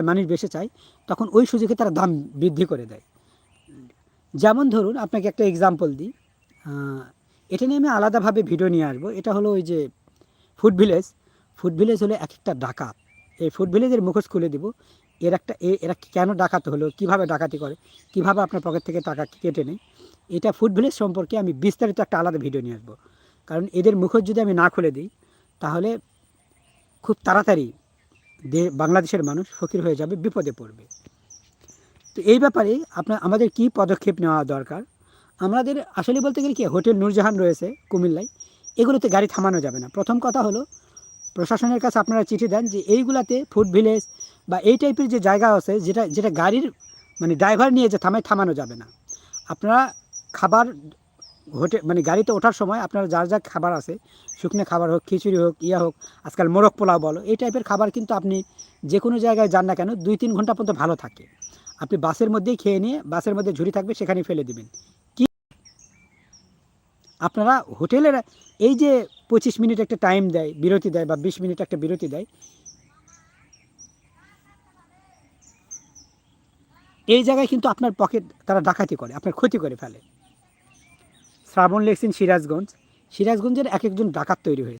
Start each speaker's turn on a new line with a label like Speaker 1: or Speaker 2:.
Speaker 1: মানুষ বেশি চায়, তখন ওই সুযোগে তারা দাম বৃদ্ধি করে দেয়। যেমন ধরুন আপনাকে একটা এক্সাম্পল দিই, এটা নিয়ে আমি আলাদাভাবে ভিডিও নিয়ে আসবো। এটা হলো ওই যে ফুড ভিলেজ। ফুড ভিলেজ হলো এক একটা ডাকাত। এই ফুড ভিলেজের মুখোশ খুলে দিব। এরা কেন ডাকাত হলো, কিভাবে ডাকাতি করে, কিভাবে আপনার পকেট থেকে টাকা কেটে নেয়, এটা ফুড ভিলেজ সম্পর্কে আমি বিস্তারিত একটা আলাদা ভিডিও নিয়ে আসবো। কারণ এদের মুখোশ যদি আমি না খুলে দিই, তাহলে খুব তাড়াতাড়ি বাংলাদেশের মানুষ ফকির হয়ে যাবে, বিপদে পড়বে। তো এই ব্যাপারে আমাদের কি পদক্ষেপ নেওয়া দরকার? আমাদের আসলে বলতে গেলে কি, হোটেল নূরজাহান রয়েছে কুমিল্লায়, এগুলোতে গাড়ি থামানো যাবে না। প্রথম কথা হলো, প্রশাসনের কাছে আপনারা চিঠি দেন যে এইগুলাতে ফুড ভিলেজ বা এই টাইপের যে জায়গা আছে, যেটা যেটা গাড়ির মানে ড্রাইভার নিয়ে যে থামানো যাবে না। আপনারা খাবার গাড়িতে ওঠার সময় আপনারা যার যা খাবার আছে, শুকনো খাবার হোক, খিচুড়ি হোক, হোক, আজকাল মোরগ পোলাও বলো, এই টাইপের খাবার কিন্তু আপনি যে কোনো জায়গায় যান না কেন 2-3 ঘন্টা পর্যন্ত ভালো থাকে। আপনি বাসের মধ্যেই খেয়ে নিয়ে, বাসের মধ্যে ঝুড়ি থাকবে সেখানেই ফেলে দিবেন। কি আপনারা হোটেলের এই যে 25 মিনিট একটা টাইম দেয়, বিরতি দেয়, বা 20 মিনিট একটা বিরতি দেয়, এই জায়গায় কিন্তু আপনার পকেট তারা ডাকাতি করে, আপনার ক্ষতি করে ফেলে। শ্রাবণ লেকসিন সিরাজগঞ্জের এক একজন ডাকাত তৈরি হয়েছে।